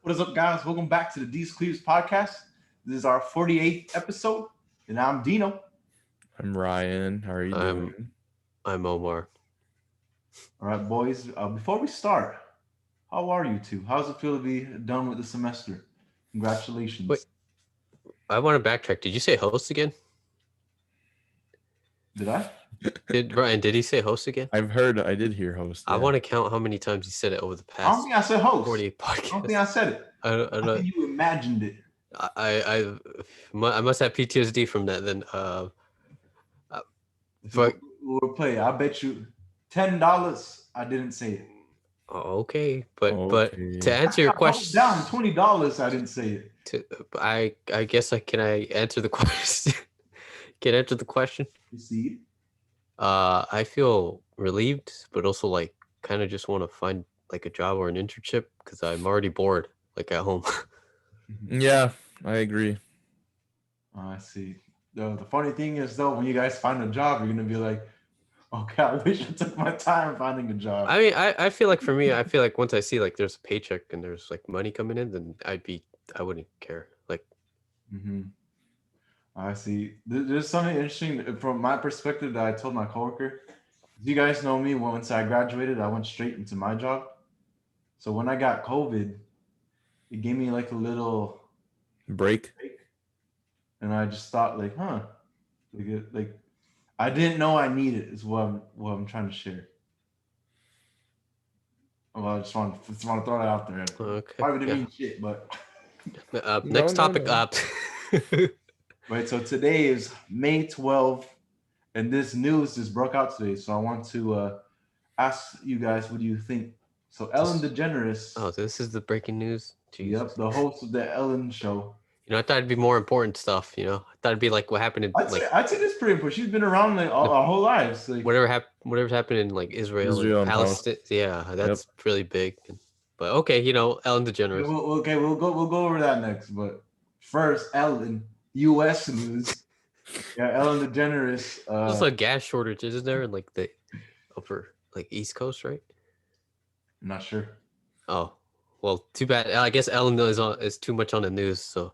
What is up, guys? Welcome back to the Deezquibs podcast. This is our 48th episode, and I'm Dino. I'm Ryan. How are you I'm doing? I'm Omar. All right, boys. Before we start, how are you two? How's it feel to be done with the semester? Wait, Congratulations. I want to backtrack. Did you say host again? Did I? Did Ryan? Did he say host again? I did hear host. I Yeah. want to count how many times he said it over the I don't past think I said host. 48 I don't think I podcasts. said it. I I know. think you imagined it. I must have PTSD from that. Then, but We'll play. I bet you $10 I didn't say it. okay. But Okay. to answer your question, Down $20 I didn't say it. I guess I answer the question. Can I answer the question? You see? I feel relieved, but also like kind of just want to find like a job or an internship because I'm already bored, like at home. Yeah, I agree. I see. The funny thing is, though, when you guys find a job, you're gonna be like, "Okay, I wish I took my time finding a job." I mean, I feel like for me, I feel like once I see like there's a paycheck and there's like money coming in, then I wouldn't care. Like, hmm I see. There's something interesting from my perspective that I told my coworker. You guys know me. Once I graduated, I went straight into my job. So when I got COVID, it gave me like a little Break. break, and I just thought, like I didn't know I needed is what I'm trying to share. Well, I just want to throw that out there. okay, Probably didn't yeah. mean shit, but Next topic no. up. right. So today is May 12th, and this news just broke out today. So I want to ask you guys, what do you think? So Ellen DeGeneres, Oh, this is the breaking news. Jesus. yep, the host of the Ellen Show. You know, I thought it'd be more important stuff. You know, I thought it'd be like what happened in like I'd say this pretty important. She's been around like our whole lives. Like, whatever's happened in like Israel Israel and and Palestine. Yeah, that's really big. But okay, you know, Ellen DeGeneres. we'll go over that next. But first, Ellen, U.S. news. Yeah, Ellen DeGeneres. There's a gas shortage, isn't there, in like the upper like East Coast, right? I'm not sure. Oh, well, too bad. I guess Ellen is too much on the news. So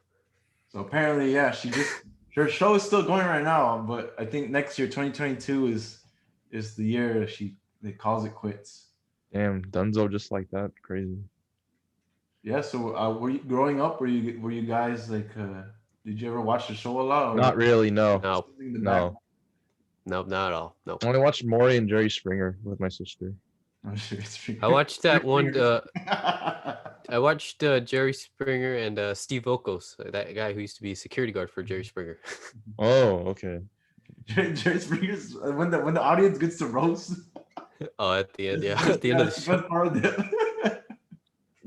Apparently, yeah, her show is still going right now, but I think next year, 2022, is the year they calls it quits. Damn, Dunzo just like that. Crazy. Yeah. So were you growing up? Were you guys like? Did you ever watch the show a lot? Or Not really. No. no, No. not at all. No. I only watched Maury and Jerry Springer with my sister. I'm sure it's I watched that one. I watched Jerry Springer and Steve Okos, that guy who used to be a security guard for Jerry Springer. Oh, okay. Jerry Springer's when the audience gets to roast. Oh, at the end, yeah, at the end of the show.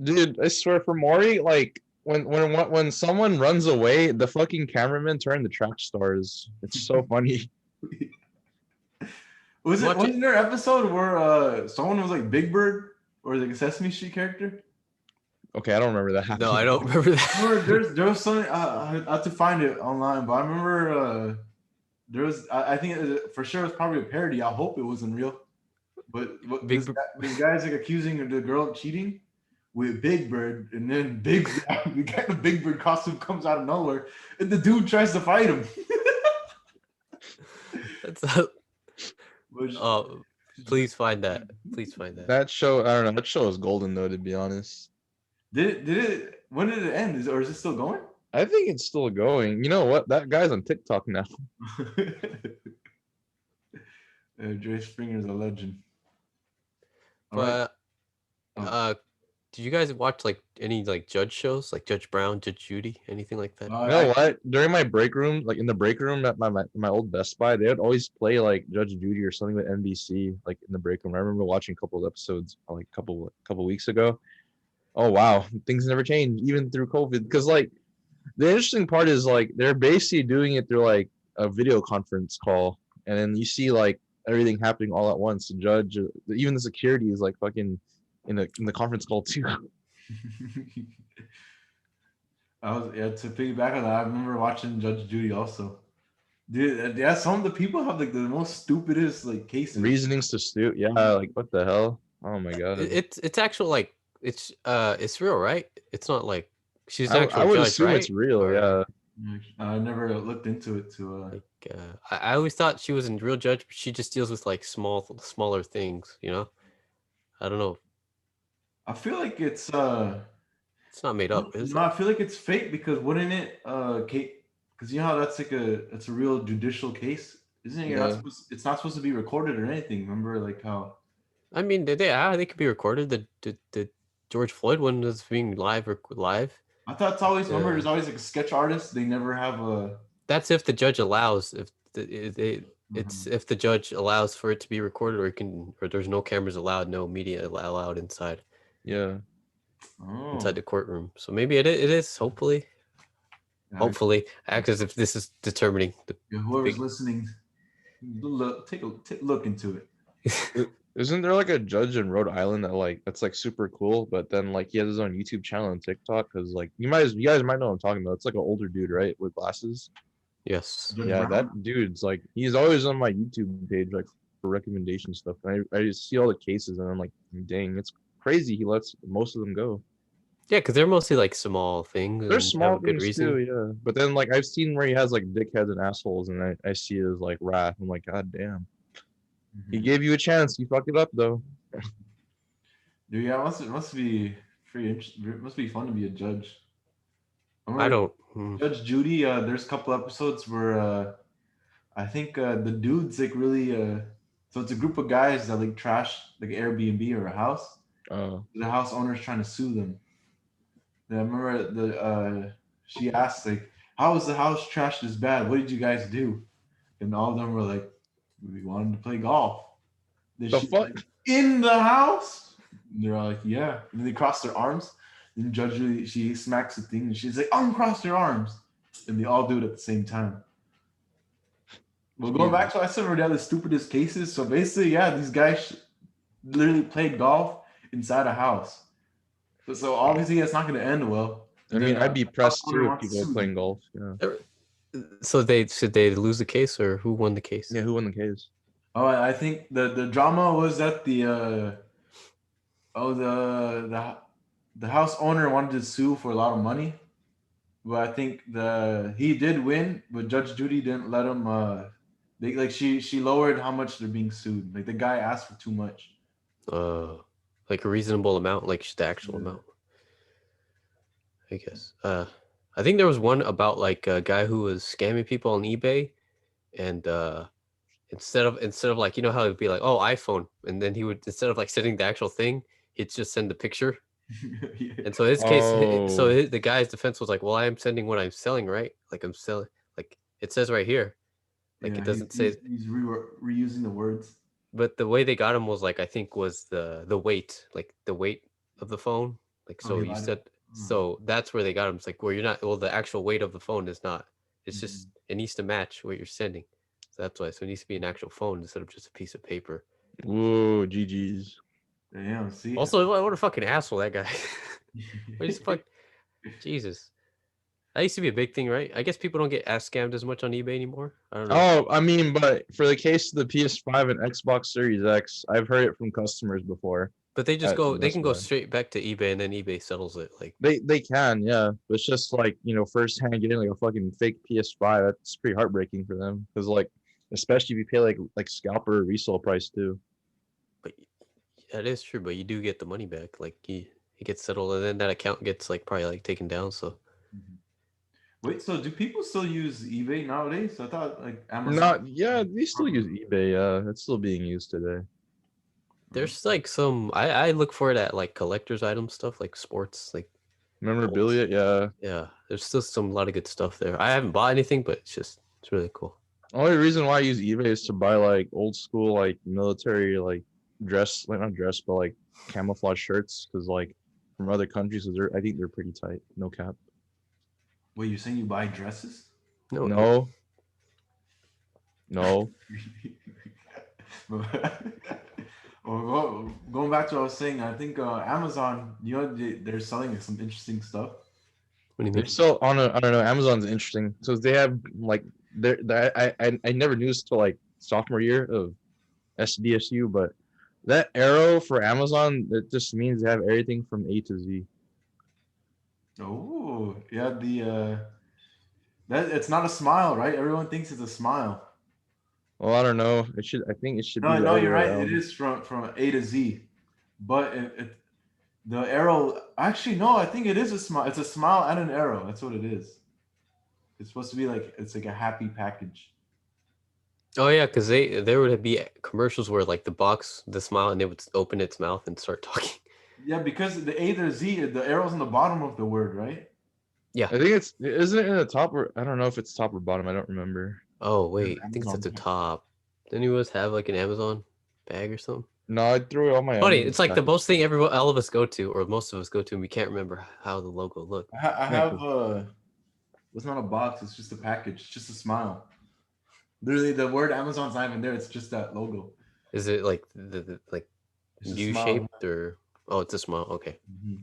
Dude, I swear for Maury, like when someone runs away, the fucking cameraman turned the track stars. It's so funny. Wasn't there an episode where someone was like Big Bird or like a Sesame Street character? Okay, I don't remember that happening. No, I don't remember that. There was something I had to find it online, but I remember there was I think for sure it was probably a parody. I hope it wasn't real. But this guy's like accusing the girl of cheating with Big Bird, and then the guy in the Big Bird costume comes out of nowhere, and the dude tries to fight him. Oh, please find that. Please find that. That show, I don't know. That show is golden though, to be honest. Did it? When did it end? Or is it still going? I think it's still going. You know what? That guy's on TikTok now. Jerry Springer's a legend. But did you guys watch like any like judge shows, like Judge Brown, Judge Judy, anything like that? You know what? During my break room, like in the break room at my old Best Buy, they would always play like Judge Judy or something with NBC, like in the break room. I remember watching a couple of episodes like a couple weeks ago. Oh wow, things never change even through COVID. Because like the interesting part is like they're basically doing it through like a video conference call, and then you see like everything happening all at once. The judge, even the security is like fucking in the conference call too. To piggyback on that, I remember watching Judge Judy also. Dude, yeah, some of the people have like the most stupidest like cases. Reasonings to suit, yeah, like what the hell? Oh my god. It's actual like It's real, right? It's not like she's an I actual would judge, assume it's right? real. Or Yeah. I never looked into it like I always thought she was a real judge, but she just deals with like smaller things, you know? I don't know. I feel like it's It's not made up, is no, it? I feel like it's fake because wouldn't it Kate, because you know how that's like it's a real judicial case, isn't it? You're not Yeah. supposed it's not supposed to be recorded or anything. Remember like how I mean, they could be recorded. The George Floyd one was being live. I thought it's always remember Uh, there's always like a sketch artist. They never have a that's if the judge allows. If it's Mhm. if the judge allows for it to be recorded, or there's no cameras allowed, no media allowed Yeah. Oh the courtroom. So maybe it is. yeah, Hopefully, act as if this is determining the yeah, whoever's big. listening, take a look into it. Isn't there like a judge in Rhode Island that's like super cool, but then like he has his own YouTube channel and TikTok because like you guys might know what I'm talking about. It's like an older dude, right, with glasses. Yes. Judge Yeah, Brown. that dude's like he's always on my YouTube page like for recommendation stuff. And I just see all the cases and I'm like, dang, it's crazy. He lets most of them go. Yeah, because they're mostly like small things There's and have small a good things too, reasoning. yeah. But then like I've seen where he has like dickheads and assholes, and I see it as like wrath. I'm like, God damn. He Mhm. gave you a chance. You fucked it up though. Dude, yeah, it must be pretty interesting. It must be fun to be a judge. I I remember don't. Judge Judy. There's a couple episodes where I think the dude's like really so it's a group of guys that like trash like Airbnb or a house. Oh. The house owner's trying to sue them. And I remember she asked like, "How was the house trashed this bad? What did you guys do?" And all of them were like, "We wanted to play golf." Then The she's fuck? like, "In the house?" And they're all like, "Yeah." And then they cross their arms. Then Judge Judy, she smacks the thing and she's like, "Uncross your arms." And they all do it at the same time. Well, going back Jesus. to I said, we're the stupidest cases. So basically, yeah, these guys literally played golf inside a house. So obviously, it's not going to end well. I And then mean, I'd be the house pressed too owner if wants to people are sue playing them. golf. Yeah. So they should they lose the case or who won the case? Yeah, who won the case? Oh, I think the drama was that oh the house owner wanted to sue for a lot of money, but I think he did win, but Judge Judy didn't let him. They like she lowered how much they're being sued. Like the guy asked for too much. Uh, like a reasonable amount, like just the actual Yeah. amount, I guess. I think there was one about like a guy who was scamming people on eBay, and instead of like how it'd be like, oh, iPhone, and then he would, instead of like sending the actual thing, he'd just send the picture. Yeah. And so his case, Oh. the guy's defense was like, well, I am sending what I'm selling, right? Like I'm selling, like it says right here, like it Yeah, doesn't say. he's reusing the words. But the way they got him was like, I think was the weight, like the weight of the phone. Like Oh, so he you lied. said, so that's where they got him. It's like, well, you're not, well, the actual weight of the phone is not. It's just Mhm. it needs to match what you're sending. So that's why. So it needs to be an actual phone instead of just a piece of paper. Whoa, GG's. Damn, see. Also, what a fucking asshole that guy. What is fuck? Jesus. That used to be a big thing, right? I guess people don't get ass scammed as much on eBay anymore. I don't know. Oh, I mean, but for the case of the PS5 and Xbox Series X, I've heard it from customers before But they just at go. They Best can go Buy. straight back to eBay, and then eBay settles it. Like, They can, yeah. But it's just like, firsthand getting like a fucking fake PS5, that's pretty heartbreaking for them. Because like, especially if you pay like scalper resale price too. but that is true. But you do get the money back. Like, he gets settled, and then that account gets like probably like taken down. So Mhm. Wait, so do people still use eBay nowadays? I thought like Amazon. Not, yeah, they still use eBay, yeah. It's still being used today. there's like some. I look for it at like collector's item stuff, like sports, like Memorabilia, yeah. yeah. There's still a lot of good stuff there. I haven't bought anything, but it's really cool. Only reason why I use eBay is to buy like old school like military like dress, like not dress, but like camouflage shirts, because like from other countries, I think they're pretty tight. No cap. Wait, you're saying you buy dresses? No, No, no. Well, going back to what I was saying, I think Amazon, they're selling some interesting stuff. what do you They're mean? still on a, I don't know. Amazon's interesting. So they have like I never knew this till like sophomore year of SDSU, but That arrow for Amazon, it just means they have everything from A to Z. Oh, yeah. That it's not a smile, right? Everyone thinks it's a smile. Well, I don't know. I think it should be No, the no, other you're way right. It around. is from A to Z, but the arrow. Actually, no. I think it is a smile. It's a smile and an arrow. That's what it is. It's supposed to be like it's like a happy package. Oh yeah, because there would be commercials where like the smile, and it would open its mouth and start talking. Yeah, because the A to Z, the arrow's on the bottom of the word, right? Yeah. I think isn't it in the top or I don't know if it's top or bottom. I don't remember. Oh wait, I think it's at Amazon. the top. Didn't you guys have like an Amazon bag or something? No, I threw all my. Funny, Amazon it's like the packages. most thing all of us go to, or most of us go to, and we can't remember how the logo looked. I Yeah, have it's not a box. It's just a package. It's just a smile. Literally, the word Amazon's not even there. It's just that logo. Is it like the like It's a U smile. shaped or? Oh, it's a smile. Okay. Mm-hmm.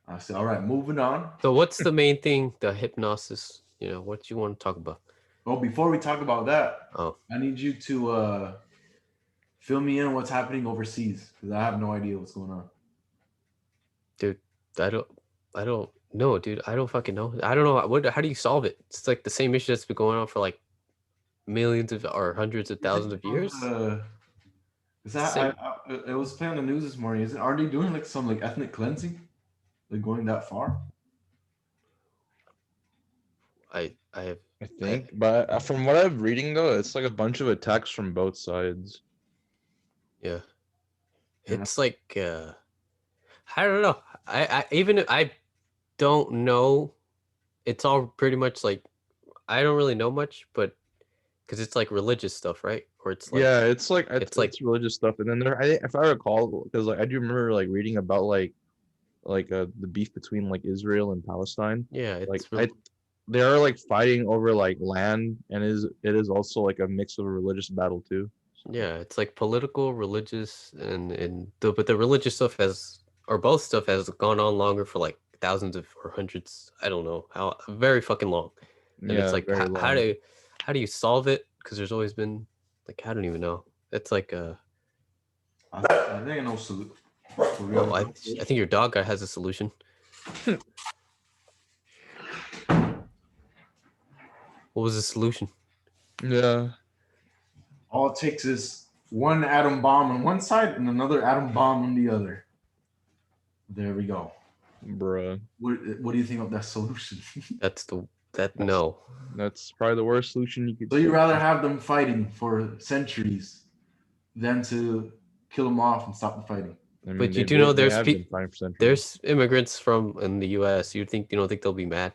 I said, all right, moving on. So what's the main thing? The hypnosis. You know, what you want to talk about? Well, before we talk about that, Oh, I need you to fill me in what's happening overseas because I have no idea what's going on. dude, I don't know, dude. I don't fucking know. I don't know how do you solve it? It's like the same issue that's been going on for like millions of or hundreds of thousands of years. It was playing on the news this morning. Are they doing like some like ethnic cleansing? Like going that far? I have. I think, but from what I'm reading though, it's like a bunch of attacks from both sides. Yeah. Yeah. It's like I don't know. I don't know. It's all pretty much like I don't really know much, but because it's like religious stuff, right? Or it's like Yeah, it's like it's religious stuff, and then if I recall, because like I do remember like reading about like the beef between like Israel and Palestine. yeah, Like it's they are like fighting over like land, and it is also like a mix of a religious battle too. yeah, it's like political, religious, but the religious stuff has or both stuff has gone on longer for like thousands of or hundreds. I don't know how very fucking long. And it's Yeah, like very long. how do you solve it? Because there's always been like I don't even know. It's like I think I know salute. well, I think your dog guy has a solution. What was the solution? Yeah, All it takes is one atom bomb on one side and another atom bomb on the other. There we go. bruh. What do you think of that solution? No. That's probably the worst solution you could. So you'd rather have them fighting for centuries than to kill them off and stop the fighting. I mean, But you do know they have been fighting for centuries. there's immigrants from in the U.S. You don't think they'll be mad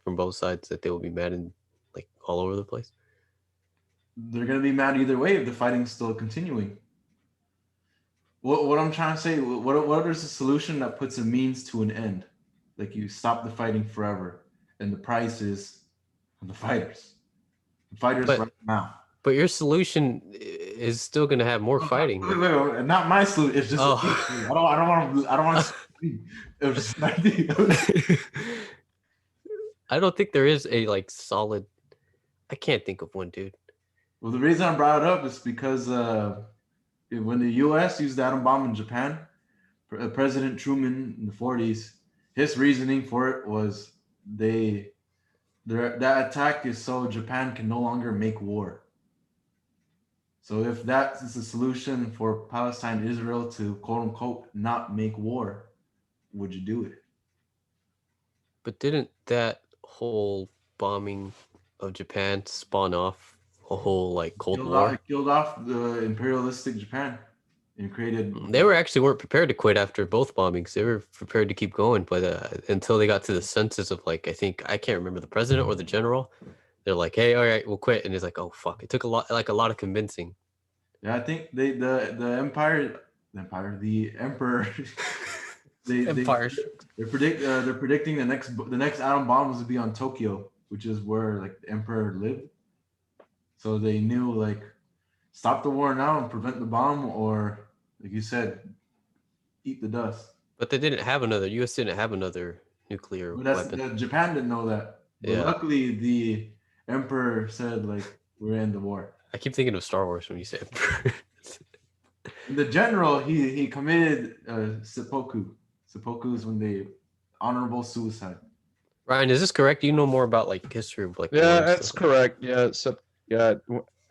from both sides that they will be mad in like all over the place? They're gonna be mad either way if the fighting's still continuing. What I'm trying to say, what is a solution that puts a means to an end? Like you stop the fighting forever, and the price is the fighters. The fighters But- right now. But your solution is still going to have more fighting. Wait, not my solution. It's just I don't want to. It was just an idea. I don't think there is a like solid. I can't think of one, dude. Well, the reason I brought it up is because when the U.S. used the atom bomb in Japan, President Truman in the 40s, his reasoning for it was that attack is so Japan can no longer make war. So if that is the solution for Palestine and Israel to quote unquote not make war, would you do it? But didn't that whole bombing of Japan spawn off a whole like Cold War? It killed off the imperialistic Japan and created. They weren't prepared to quit after both bombings. They were prepared to keep going, but until they got to the census of like I can't remember the president or the general. They're like, hey, all right, we'll quit, and it's like, oh fuck, it took a lot of convincing. Yeah, I think the emperor, Empires. they're predicting the next atom bomb was to be on Tokyo, which is where like the emperor lived. So they knew like stop the war now and prevent the bomb, or like you said, eat the dust. But they didn't have another. U.S. didn't have another nuclear weapon. Japan didn't know that. But Yeah. luckily, the emperor said like we're in the war. I keep thinking of Star Wars when you say emperor. The general, he committed seppuku. Seppuku is when they honorable suicide. Ryan, is this correct? Do you know more about like history of like war Yeah, and that's stuff? correct. Yeah, yeah,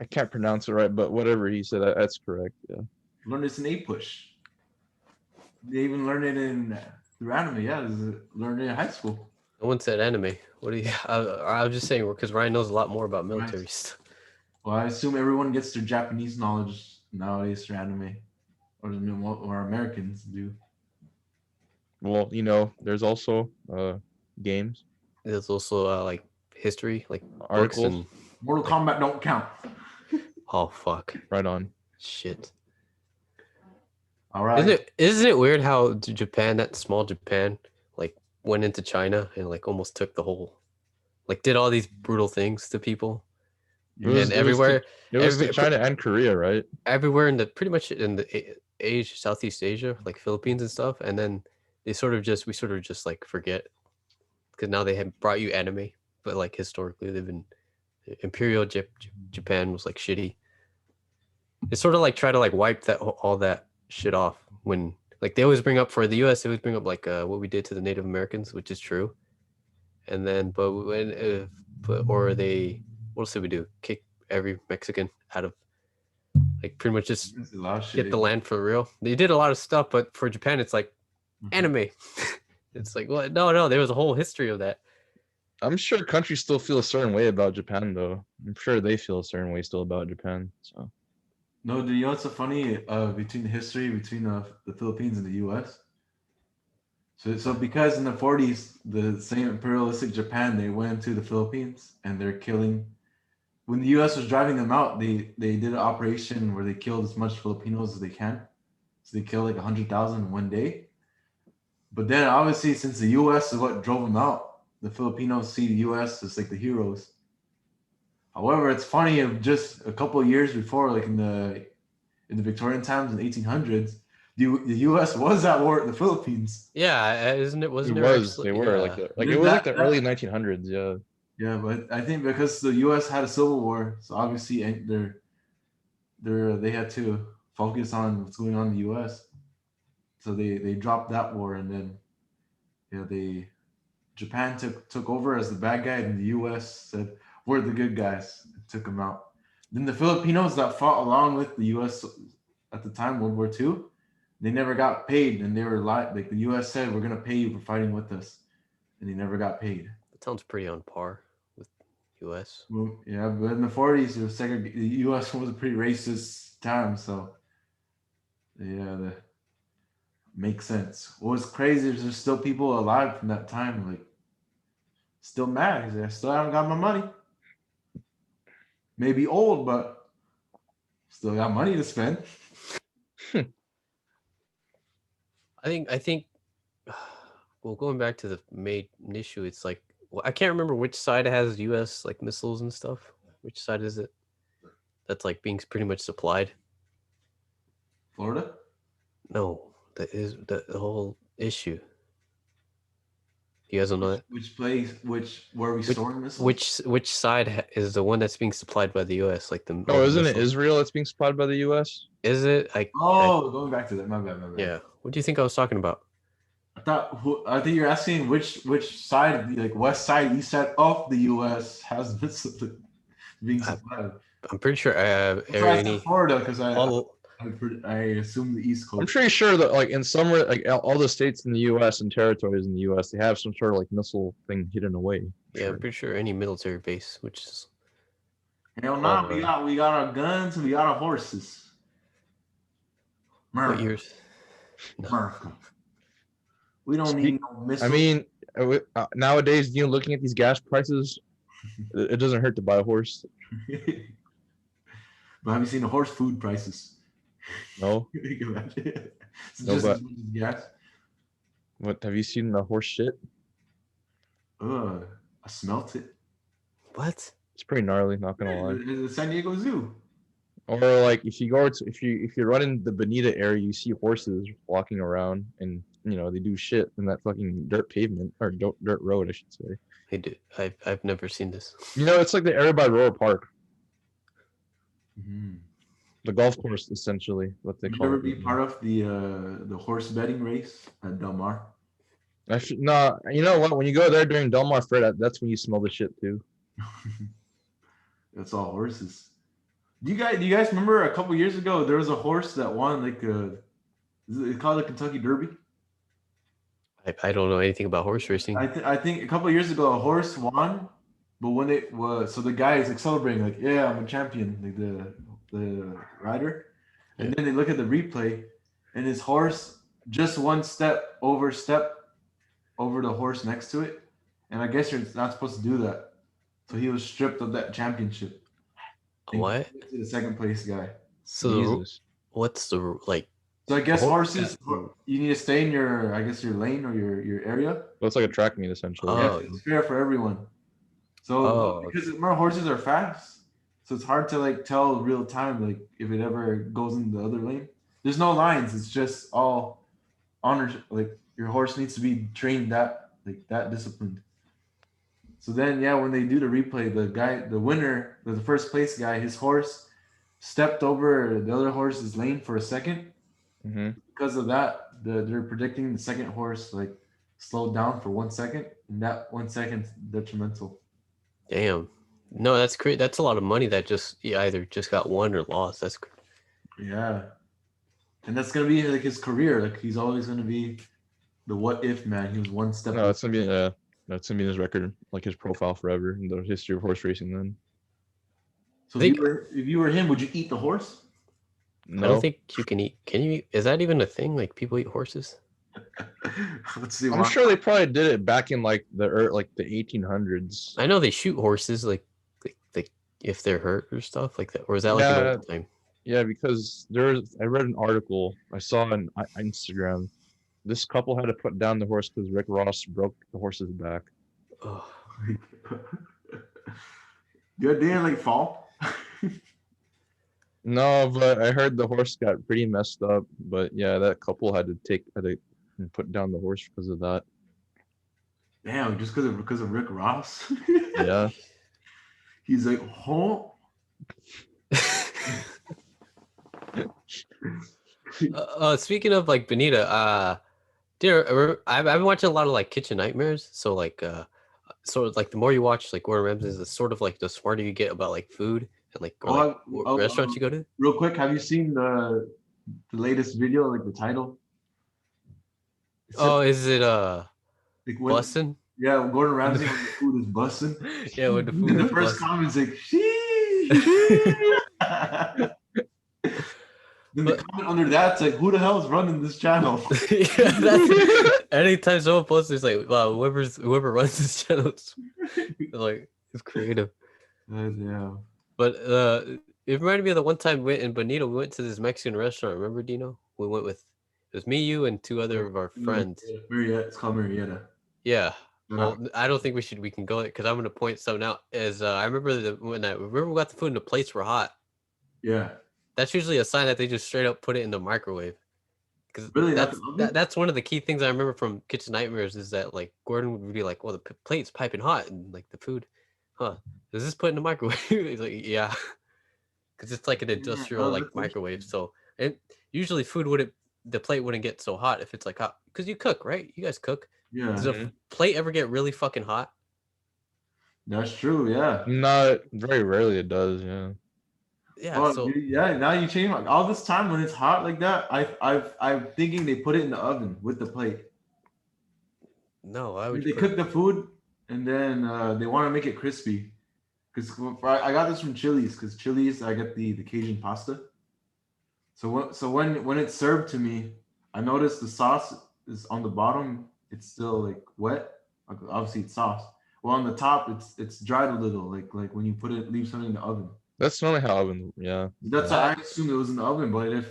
I can't pronounce it right, but whatever he said, that's correct. Yeah. Learned this in A-Push. They even learned it in through anime. Yeah, learned it in high school. No one said enemy. What do you? I was just saying because Ryan knows a lot more about military Right. stuff. Well, I assume everyone gets their Japanese knowledge nowadays through anime, or Americans do. Well, there's also games, There's also like history, like books articles. and. Mortal Kombat don't count. Oh fuck! Right on. Shit. All right. Isn't it weird how Japan, that small Japan, like went into China and like almost took the whole, like did all these brutal things to people, and everywhere, It was to China and Korea, right? everywhere in the pretty much in the Asia, Southeast Asia, like Philippines and stuff, and then we sort of just like forget because now they have brought you anime, but like historically they've been Imperial Japan was like shitty. It's sort of like try to like wipe that all that shit off when like they always bring up for the US, they always bring up like what we did to the Native Americans, which is true. And then, but when, or they, what else did we do? Kick every Mexican out of, like pretty much just get the land for real. They did a lot of stuff, but for Japan, it's like anime. It's like, well, no, there was a whole history of that. I'm sure countries still feel a certain way about Japan, though. I'm sure they feel a certain way still about Japan. So. No, do you know what's so funny between the history between the Philippines and the U.S.? So because in the 40s, the same imperialistic Japan, they went to the Philippines and they're killing. When the U.S. was driving them out, they did an operation where they killed as much Filipinos as they can. So they killed like 100,000 in one day. But then obviously, since the U.S. is what drove them out, the Filipinos see the U.S. as like the heroes. However, it's funny of just a couple of years before, like in the Victorian times in the 1800s, the U.S. was at war in the Philippines. Yeah, isn't it? Wasn't it there? Was actually, they were yeah. like it was like the early 1900s, yeah. Yeah, but I think because the U.S. had a civil war, so obviously they had to focus on what's going on in the U.S. So they dropped that war, and then Japan took over as the bad guy, and the U.S. said we're the good guys and took them out. Then the Filipinos that fought along with the U.S. at the time, World War II, they never got paid, and they were like the U.S. said we're gonna pay you for fighting with us, and they never got paid. That sounds pretty on par with U.S. Well, yeah, but in the 40s, the U.S. was a pretty racist time, so yeah, that makes sense. What was crazy is there's still people alive from that time, like still mad because I still haven't got my money. Maybe old, but still got money to spend. I think well, going back to the main issue, it's like, well, I can't remember which side has U.S. like missiles and stuff. Which side is it that's like being pretty much supplied? Florida? No, that is the whole issue. You guys don't know that? Where we storing missiles? Which side is the one that's being supplied by the U.S.? Like the isn't it Israel that's being supplied by the U.S.? Is it? Going back to that. My bad. Yeah. What do you think I was talking about? I think you're asking which side, like west side, east side of the U.S. has missiles being supplied. I'm pretty sure Florida because I assume the East Coast. I'm pretty sure that like in some like all the states in the U.S. and territories in the U.S. they have some sort of like missile thing hidden away. Yeah, I'm pretty sure any military base, which is hell no, we got our guns, we got our horses. What years? No. We don't need no missiles. I mean, nowadays, looking at these gas prices, it doesn't hurt to buy a horse. But have you seen the horse food prices? No. Just gas. What have you seen the horse shit? I smelt it. What? It's pretty gnarly, not gonna lie. The San Diego Zoo. Or like if you run in the Bonita area, you see horses walking around and they do shit in that fucking dirt pavement or dirt road, I should say. They do. I've never seen this. It's like the area by Roar Park. Mm-hmm. The golf course, essentially, what they Did you call ever it. be part of the horse betting race at Del Mar? No, you know what? When you go there during Del Mar Fair, that's when you smell the shit too. That's all horses. Do you guys remember a couple years ago there was a horse that won like it's called the Kentucky Derby? I don't know anything about horse racing. I think a couple years ago a horse won, but when it was so the guy is like celebrating like yeah I'm a champion like the rider, and Yeah. then they look at the replay, and his horse just one step over the horse next to it, and I guess you're not supposed to do that, so he was stripped of that championship. And What? to the second place guy. So Jesus. what's the like? So I guess Horse- horses, you need to stay in your, I guess your lane or your area. Well, it's like a track meet essentially. Yeah, Oh. it's fair for everyone. So Oh. because more horses are fast, so it's hard to like tell real time like if it ever goes in the other lane. There's no lines. It's just all honors. Like your horse needs to be trained that disciplined. So then yeah, when they do the replay, the winner, the first place guy, his horse stepped over the other horse's lane for a second. Mm-hmm. Because of that, they're predicting the second horse like slowed down for 1 second, and that 1 second detrimental. Damn. No, that's great. That's a lot of money that just either just got won or lost. That's Yeah, and that's gonna be like his career. Like he's always gonna be the what if man. He was one step. No, that's gonna be in his record, like his profile forever in the history of horse racing. Then. So if you were him, would you eat the horse? No. I don't think you can eat. Can you? Is that even a thing? Like people eat horses? Let's see. I'm sure they probably did it back in like the 1800s. I know they shoot horses like if they're hurt or stuff like that. Or is that like an old thing? Yeah, because I read an article I saw on Instagram. This couple had to put down the horse because Rick Ross broke the horse's back. Oh. Did they like fall? No, but I heard the horse got pretty messed up. But yeah, that couple had to put down the horse because of that. Damn, just because of Rick Ross. Yeah. He's like, oh. Speaking of like Bonita, I've been watching a lot of like Kitchen Nightmares. So like, sort of like the more you watch like Gordon Ramsay, the sort of like the smarter you get about like food and like, what restaurants you go to. Real quick, have you seen the latest video, like the title? Is it like bussin'? Yeah, Gordon Ramsay when the food is bussin'. Yeah, when the food The is first bussin'. comment's like, then the comment under that's like, who the hell is running this channel? Yeah, that's anytime someone posts, it's like, wow, whoever runs this channel is like it's creative. Yeah. But it reminded me of the one time we went in Bonito. We went to this Mexican restaurant. Remember, Dino? We went with it was me, you, and two other of our friends. Marietta. It's called Marietta. Yeah. Well, I don't think we can go because I'm gonna point something out. As I remember when we got the food and the plates were hot. Yeah. That's usually a sign that they just straight up put it in the microwave. Because really, that's one of the key things I remember from Kitchen Nightmares is that like Gordon would be like, "Well, the plate's piping hot," and like the food, is this put in the microwave? He's like, "Yeah," because it's like an industrial like microwave. So and usually the plate wouldn't get so hot if it's like hot because you cook, right? You guys cook. Yeah. Does a plate ever get really fucking hot? That's true. Yeah. Not very rarely it does. Yeah. Yeah. Well, so yeah. Now you change all this time when it's hot like that. I'm thinking they put it in the oven with the plate. No, I would. They cook the food and then they want to make it crispy. Because I got this from Chili's. Because Chili's, I get the Cajun pasta. So when it's served to me, I noticed the sauce is on the bottom. It's still like wet. Obviously it's sauce. Well, on the top it's dried a little. Like when you leave something in the oven. That's normally how oven. Yeah. That's how I assumed it was in the oven. But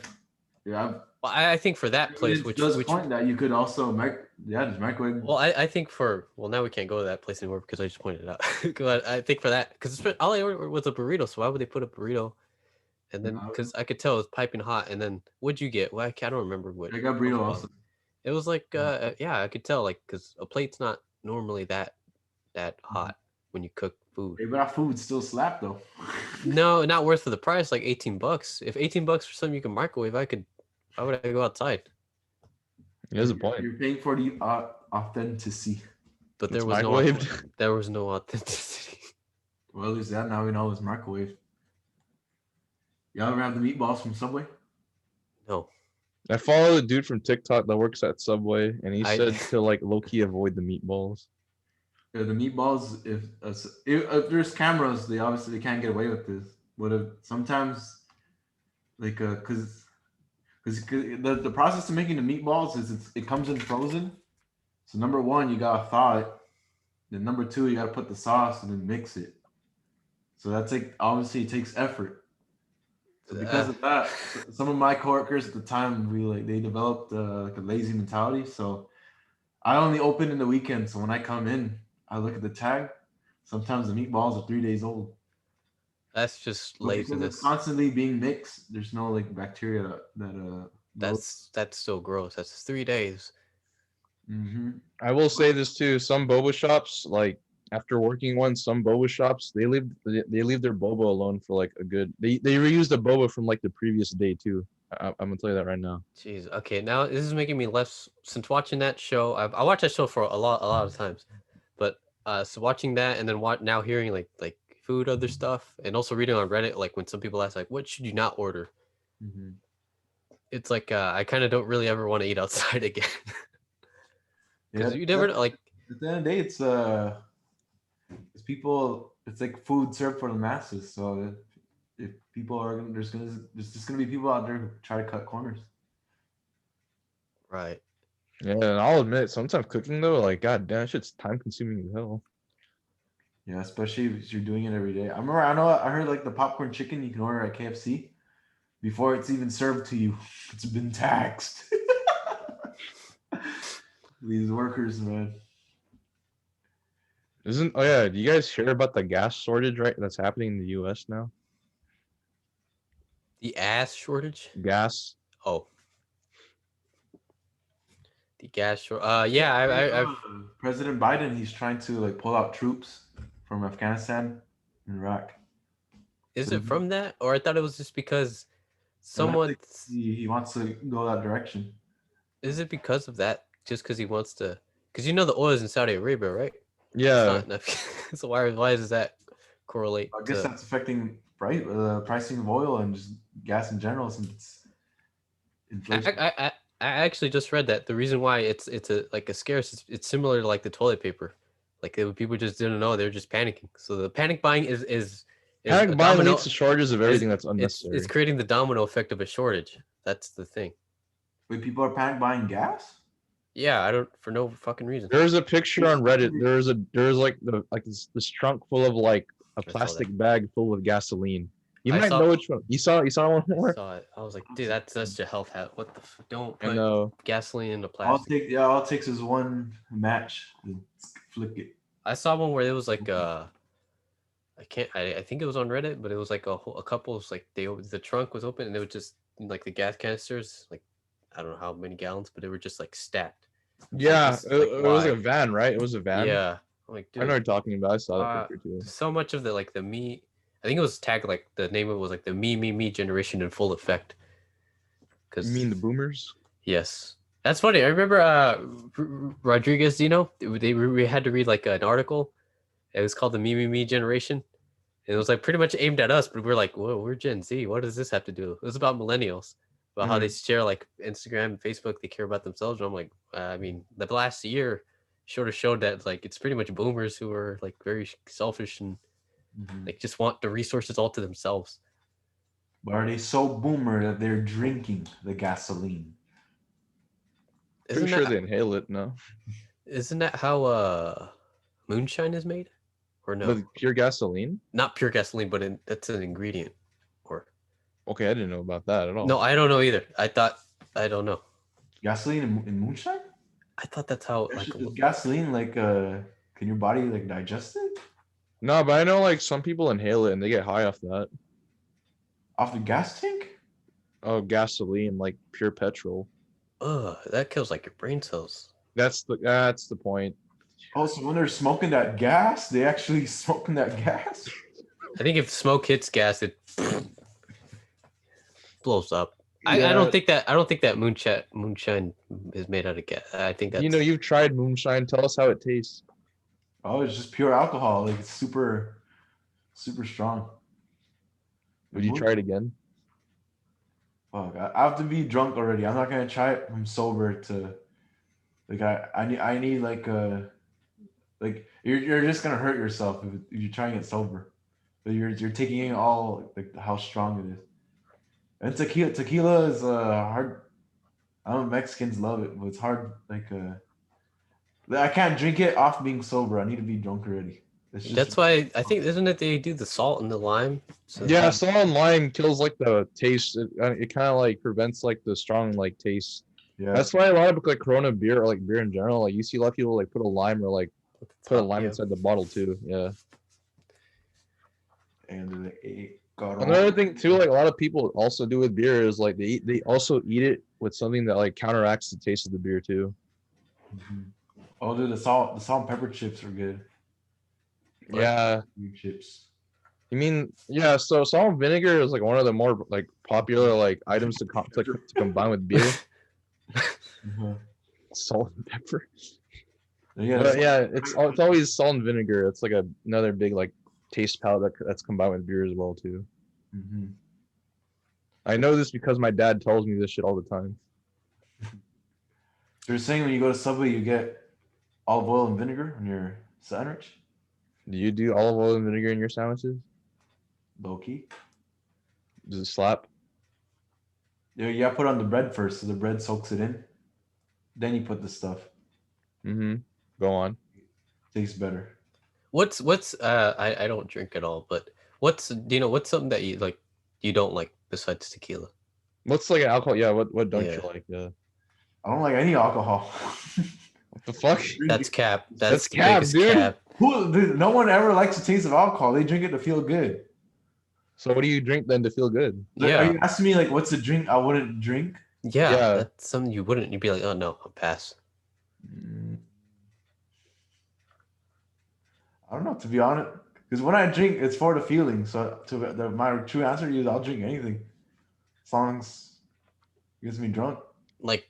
well, I think for that place, which point that you could also just microwave. Well, I think now we can't go to that place anymore because I just pointed it out. Because I think for that, because all I ordered was a burrito, so why would they put a burrito? And then because I could tell it was piping hot. And then what'd you get? Well, I don't remember what. I got burrito also. It was like I could tell like because a plate's not normally that hot. when you cook food. Hey, but our food still slap though. No, not worth for the price. Like $18. If $18 for something you can microwave, why would I go outside? There's a point. You're paying for the authenticity. But It's there was microwaved. there was no authenticity. Well, at least that now we know it's microwave. Y'all ever have the meatballs from Subway? No. I follow the dude from TikTok that works at Subway, and he I- said to like low-key avoid the meatballs. Yeah, the meatballs. If there's cameras, they obviously can't get away with this. But if sometimes, like, because the process of making the meatballs is it comes in frozen. So number one, you gotta thaw it. Then number two, you gotta put the sauce and then mix it. So that's like obviously it takes effort. So because of that, some of my coworkers at the time they developed like a lazy mentality. So I only open in the weekend. So when I come in, I look at the tag. Sometimes the meatballs are 3 days old. That's just But because laziness. it's constantly being mixed, there's no like bacteria That's so gross. That's 3 days. Mm-hmm. I will say this too. Some boba shops, like after working one, some boba shops they leave their boba alone for like a good. They reuse the boba from like the previous day too. I'm gonna tell you that right now. Jeez. Okay, now this is making me less. Since watching that show, I watched that show for a lot of times, but so watching that and then now hearing like food other stuff and also reading on Reddit like when some people ask like what should you not order, it's like I kind of don't really ever want to eat outside again because you never like. At the end of the day, it's people. It's like food served for the masses. So if people are gonna, there's just gonna be people out there who try to cut corners. Right. Yeah, and I'll admit, sometimes cooking though, like god damn, shit's time consuming as hell. Yeah, especially if you're doing it every day. I heard like the popcorn chicken you can order at KFC before it's even served to you. It's been taxed. These workers, man. Oh yeah, do you guys hear about the gas shortage that's happening in the US now? The ass shortage? Gas. Oh. The gas shortage. Yeah, I've President Biden, he's trying to like pull out troops from Afghanistan and Iraq. Is it from that? Or I thought it was just because someone he wants to go that direction. Is it because of that? Just because he wants to? Because you know the oil is in Saudi Arabia, right? Yeah. So why does that correlate? I guess that's affecting pricing of oil and just gas in general since inflation. I actually just read that the reason why it's a scarce. It's similar to like the toilet paper. Like people just didn't know, they're just panicking. So the panic buying is panic buying leads to shortages of everything that's unnecessary. It's creating the domino effect of a shortage. That's the thing. Wait, people are panic buying gas? Yeah, I don't, for no fucking reason. There's a picture on Reddit. There's like this trunk full of like a plastic bag full of gasoline. You might know which one. You saw one more? I saw it. I was like, dude, that's such a health hat. What the don't put gasoline in the All plastic. it takes is one match and flick it. I saw one where it was like I think it was on Reddit, but it was like a couple of like the trunk was open and it was just like the gas canisters, like I don't know how many gallons, but they were just like stacked. Yeah, it was a van, right? It was a van. Yeah. I'm like, dude, I know what you're talking about. I saw that picture too. So much of the me, I think it was tagged like the name of it was like the me generation in full effect. You mean the boomers? Yes. That's funny. I remember Rodriguez Zeno, we had to read like an article. It was called the me generation. And it was like pretty much aimed at us, but we're like, whoa, we're Gen Z. What does this have to do? It was about millennials, about how they share like Instagram, Facebook, they care about themselves. And I'm like, I mean, the last year sort of showed that like it's pretty much boomers who are like very selfish and like just want the resources all to themselves. But are they so boomer that they're drinking the gasoline? Pretty sure they inhale it. No. Isn't that how moonshine is made? Or no? With pure gasoline? Not pure gasoline, but that's an ingredient. Or okay, I didn't know about that at all. No, I don't know either. I don't know. Gasoline in moonshine? I thought that's how is gasoline like can your body like digest it? No, but I know like some people inhale it and they get high off that. Off the gas tank? Oh, gasoline, like pure petrol. Ugh, that kills like your brain cells. That's the point. Oh, so when they're smoking that gas, they actually smoking that gas? I think if smoke hits gas, it blows up. I Yeah. don't think that moonshine is made out of gas. I think that's You've tried moonshine. Tell us how it tastes. Oh, it's just pure alcohol. Like it's super, super strong. Would you try it again? Fuck, I have to be drunk already. I'm not gonna try it. I'm sober to like I need like you're just gonna hurt yourself if you're trying it sober. But you're taking in all like how strong it is. And tequila is hard. I don't know, Mexicans love it, but it's hard. I can't drink it off being sober. I need to be drunk already. It's just that's why I think isn't it they do the salt and the lime? So Yeah, salt and lime kills like the taste. It kind of like prevents like the strong like taste. yeah. That's why a lot of like Corona beer or like beer in general, like you see a lot of people like put a lime or like put a lime inside the bottle too. Yeah. And they Another thing too, like a lot of people also do with beer is like they also eat it with something that like counteracts the taste of the beer too. Mm-hmm. Oh, dude, the salt and pepper chips are good. Yeah. Chips. You mean yeah? So salt and vinegar is like one of the more like popular like items to combine with beer. Mm-hmm. Salt and pepper. Yeah, But yeah, it's always salt and vinegar. It's like another big like taste palette that's combined with beer as well too. Mm-hmm. I know this because my dad tells me this shit all the time. So you're saying when you go to Subway, you get olive oil and vinegar on your sandwich? Do you do olive oil and vinegar in your sandwiches? Low key. Does it slap? Yeah, you gotta put it on the bread first, so the bread soaks it in. Then you put the stuff. Mm-hmm. Go on. Tastes better. What's I don't drink at all, but what's something that you don't like besides tequila? What's like alcohol? Yeah, what don't you Yeah. like? Yeah. I don't like any alcohol. What the fuck? That's cap. That's the cap, biggest dude. cap. Dude, no one ever likes the taste of alcohol. They drink it to feel good. So what do you drink then to feel good? Like, Yeah. are you asking me like what's a drink I wouldn't drink? Yeah, Yeah. that's something you wouldn't. You'd be like, oh no, I'll pass. I don't know, to be honest. Because when I drink, it's for the feeling. So my true answer is I'll drink anything. As long as it gets me drunk. Like,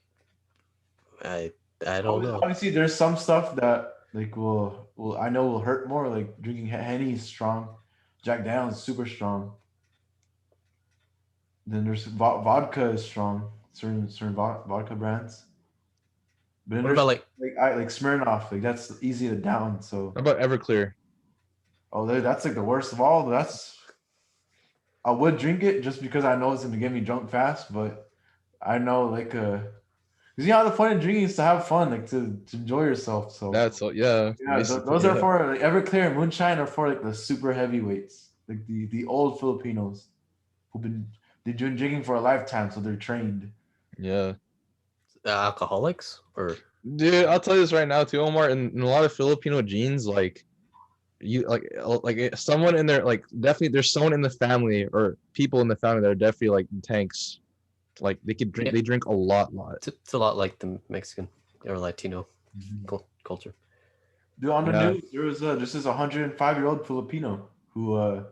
I don't know. Obviously, there's some stuff that like I know will hurt more. Like drinking Henny is strong. Jack Daniel's super strong. Then there's vodka is strong. Certain vodka brands. But then What about like like Smirnoff? Like that's easy to down. So How about Everclear? oh, that's like the worst of all. I would drink it just because I know it's gonna get me drunk fast. But I know like because you know the point of drinking is to have fun, like to enjoy yourself. So That's all. Yeah. those are for like, Everclear and Moonshine are for like the super heavyweights, like the old Filipinos they've been drinking for a lifetime, so they're trained. Yeah. alcoholics or Dude, I'll tell you this right now too, Omar. In a lot of Filipino genes, like you like someone in there, like definitely there's someone in the family or people in the family that are definitely like tanks. Like they could drink, they drink a lot. It's a lot like the Mexican or Latino culture. Dude, on the news, there was this is a 105-year-old Filipino who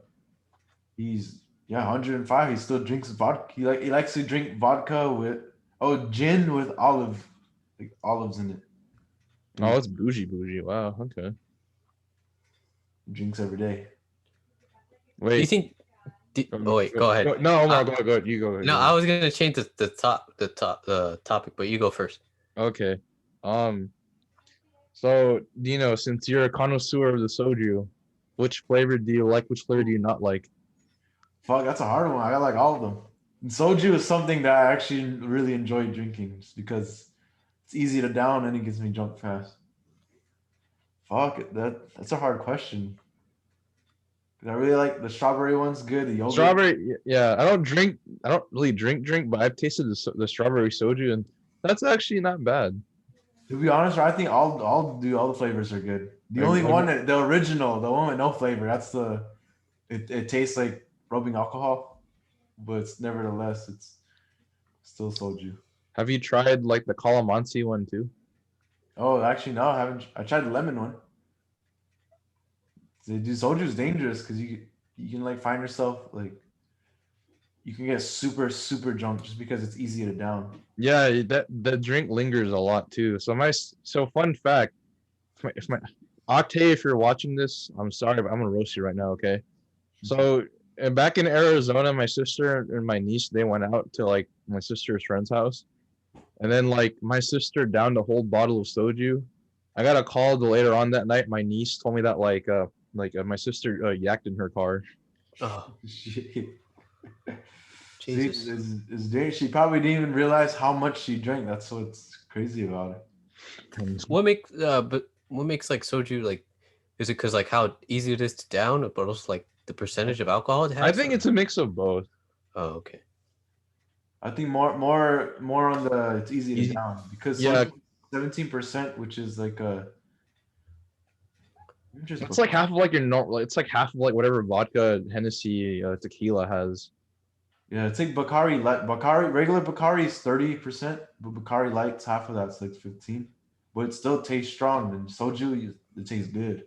he's 105. He still drinks vodka. He likes to drink vodka with gin with olives in it. Oh, it's bougie. Wow. Okay. Drinks every day. Wait. Do you think? Wait, go ahead. No, Omar, go ahead. You go ahead. No, I was gonna change the topic, but you go first. Okay. So since you're a connoisseur of the soju, which flavor do you like? Which flavor do you not like? Fuck, that's a hard one. I like all of them. And soju is something that I actually really enjoy drinking just because it's easy to down and it gets me drunk fast. Fuck, that's a hard question. I really like the strawberry one's good. The yogurt. Strawberry, yeah. I don't really drink, but I've tasted the strawberry soju, and that's actually not bad. To be honest, I think all the flavors are good. The only one, the original, the one with no flavor, that's it tastes like rubbing alcohol, but it's nevertheless it's still soju. Have you tried like the calamansi one too? Oh, actually, no, I haven't. I tried the lemon one. Soju's dangerous because you can like find yourself like you can get super super drunk just because it's easy to down. Yeah, that the drink lingers a lot too. So fun fact, if my Octave, if you're watching this, I'm sorry, but I'm gonna roast you right now, okay? So back in Arizona, my sister and my niece they went out to like my sister's friend's house, and then like my sister downed a whole bottle of soju. I got a call later on that night. My niece told me that my sister yacked in her car. Oh, See, Jesus. she probably didn't even realize how much she drank. That's what's crazy about it. What makes like soju like? Is it because like how easy it is to down, but also like the percentage of alcohol it has? I think it's a mix of both. Oh, okay. I think more on the it's easy to down because Yeah, 17%, which is like a. it's like half of like your normal. It's like half of like whatever vodka, Hennessy, tequila has. Yeah, it's like Bacardi light. Regular Bacardi is 30%, but Bacardi light's half of that's like 15. But it still tastes strong. And soju, it tastes good.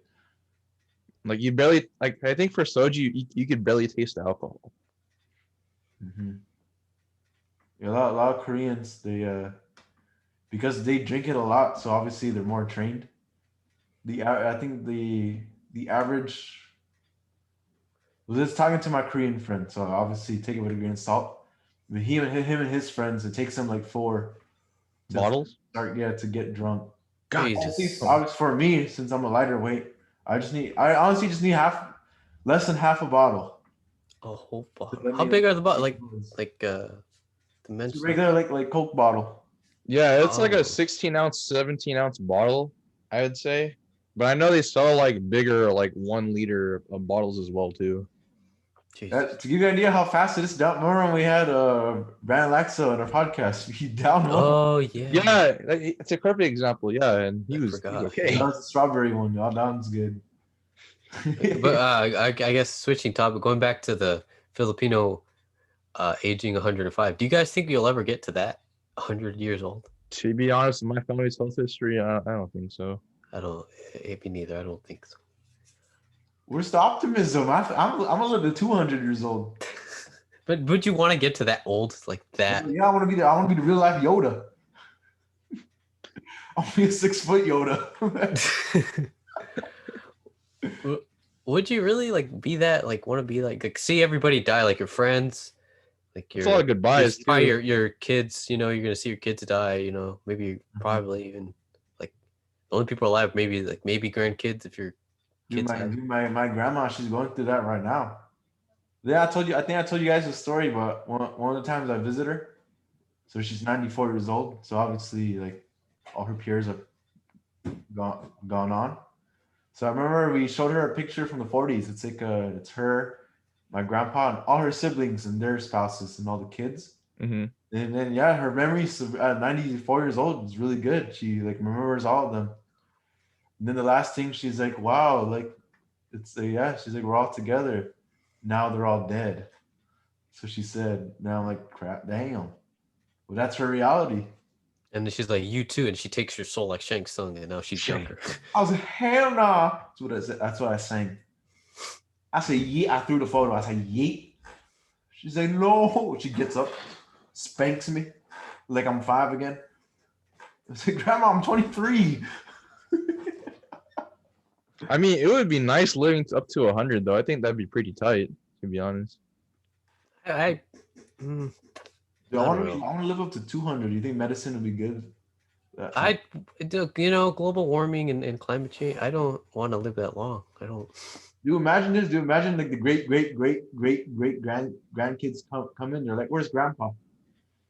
Like you barely like. I think for soju, you could barely taste the alcohol. Mm-hmm. Yeah, a lot of Koreans they because they drink it a lot, so obviously they're more trained. I think the average. I was just talking to my Korean friend, so obviously take it with a grain of salt. But him and his friends, it takes them like 4 Bottles. To get drunk. God, Obviously, for me, since I'm a lighter weight, I honestly just need less than half a bottle. a whole bottle. How big are the bottles? Like dimensions? Regular like Coke bottle. Yeah, it's like a 16-ounce, 17-ounce bottle, I would say. But I know they sell like bigger, like 1 liter of bottles as well too. To give you an idea how fast it is down. Remember when we had Brand Laxa on our podcast? He down one. Oh yeah. Yeah, it's a perfect example. Yeah, and he was okay. That was the strawberry one. Y'all, that one's good. But I guess switching topic, going back to the Filipino aging 105. Do you guys think you'll ever get to that 100 years old? To be honest, in my family's health history, I don't think so. Me neither. I don't think so. Where's the optimism? I'm gonna live to 200 years old. But would you want to get to that old like that? Yeah, I want to be the real life Yoda. I'll be a 6 foot Yoda. Would you really like be that? Like want to be like see everybody die, like your friends, like your. It's all goodbyes. Probably your kids. You know, you're gonna see your kids die. You know, maybe probably even like the only people alive. Maybe grandkids if you're. My grandma, she's going through that right now. Yeah, I think I told you guys the story, but one of the times I visit her, so she's 94 years old. So obviously, like all her peers have gone on. So I remember we showed her a picture from the 40s. It's like it's her, my grandpa, and all her siblings and their spouses and all the kids. Mm-hmm. And then her memories at 94 years old is really good. She like remembers all of them. And then the last thing she's like, wow, like it's she's like, we're all together. Now they're all dead. So she said, now I'm like, crap, damn. Well, that's her reality. And then she's like, you too. And she takes your soul like Shang Tsung, and now she's younger. I was like, hell nah. That's what I sang. I said, yeet. I threw the photo. I said, yeet. She's like, no. She gets up, spanks me like I'm 5 again. I said, Grandma, I'm 23. I mean, it would be nice living up to 100, though. I think that'd be pretty tight, to be honest. I want to live up to 200. Do you think medicine would be good? Global warming and climate change. I don't want to live that long. I don't. Do you imagine this? Do you imagine like the great grandkids come in? They're like, "Where's Grandpa?"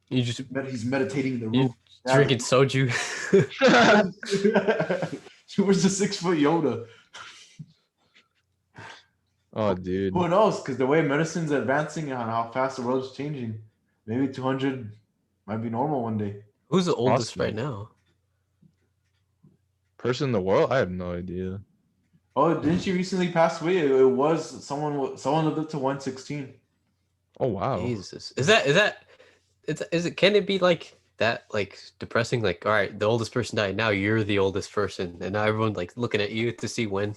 He's meditating in the room, drinking soju. Where's the 6 foot Yoda? Oh, dude. Who knows? Because the way medicine's advancing and how fast the world's changing, maybe 200 might be normal one day. Who's the oldest right now? Person in the world? I have no idea. Oh, didn't she recently pass away? It was someone lived up to 116. Oh wow. Jesus. Is it can it be like that like depressing? Like, all right, the oldest person died. Now you're the oldest person, and now everyone like looking at you to see when.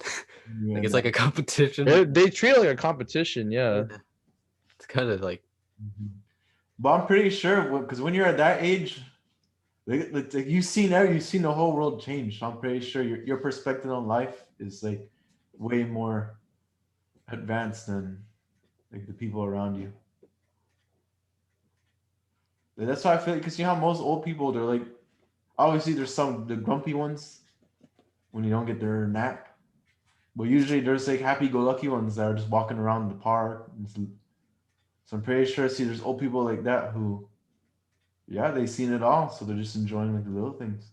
Yeah, Like it's no. like a competition. They treat it like a competition. Yeah. It's kind of like. But I'm pretty sure because when you're at that age, like you've seen the whole world change. So I'm pretty sure your perspective on life is like way more advanced than like the people around you. That's why I feel because you know how most old people they're like obviously there's some the grumpy ones when you don't get their nap, but usually there's like happy-go-lucky ones that are just walking around the park. So I'm pretty sure there's old people like that who, yeah, they've seen it all, so they're just enjoying like the little things.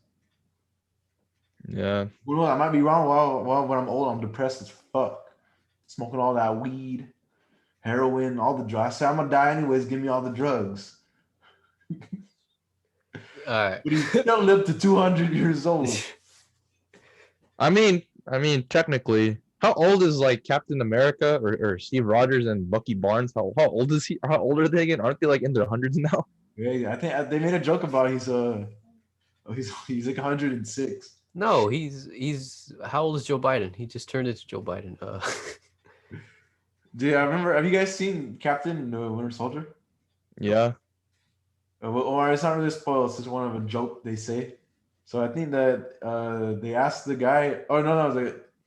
Yeah. Well, I might be wrong. While when I'm old, I'm depressed as fuck, smoking all that weed, heroin, all the drugs. I say I'm gonna die anyways. Give me all the drugs. All right. But he still lived to 200 years old. I mean, technically, how old is like Captain America or Steve Rogers and Bucky Barnes? How old is he? How old are they again? Aren't they like in their hundreds now? Yeah, I think they made a joke about he's like 106. No, he's how old is Joe Biden? He just turned into Joe Biden. Dude, I remember. Have you guys seen Captain Winter Soldier? Yeah. Or it's not really a spoil. It's just one of a joke they say. So I think that they asked the guy. Oh no,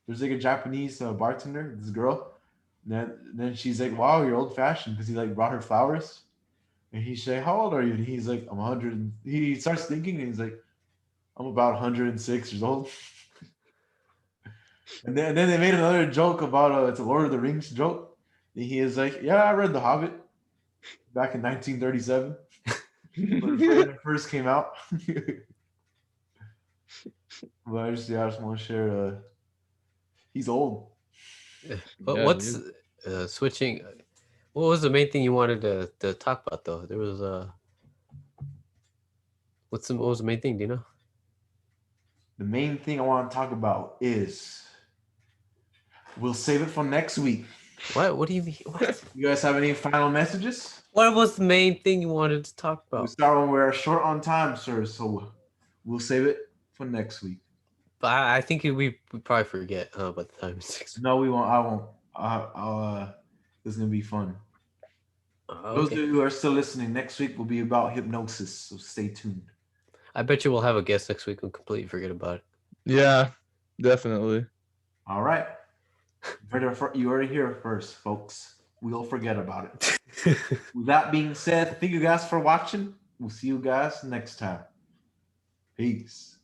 there's like a Japanese bartender, this girl. Then she's like, "Wow, you're old fashioned," because he like brought her flowers. And he said, "How old are you?" And he's like, "I'm 100." He starts thinking, and he's like, "I'm about 106 years old." And then they made another joke about it's a Lord of the Rings joke. And he is like, "Yeah, I read The Hobbit back in 1937 when it first came out." But I just want to share. He's old. But Yeah, what's switching? What was the main thing you wanted to talk about though? There was what was the main thing? Do you know? The main thing I want to talk about is we'll save it for next week. What? What do you mean? What? You guys have any final messages? What was the main thing you wanted to talk We about? start when we're short on time, sir. So we'll save it for next week. But I think we probably forget by the time it's 6. No, we won't. I won't. It's gonna be fun. Those of Okay. you who are still listening, next week will be about hypnosis. So stay tuned. I bet you we'll have a guest next week and completely forget about it. Yeah, definitely. All right. You already hear it first, folks. We'll forget about it. With that being said, thank you guys for watching. We'll see you guys next time. Peace.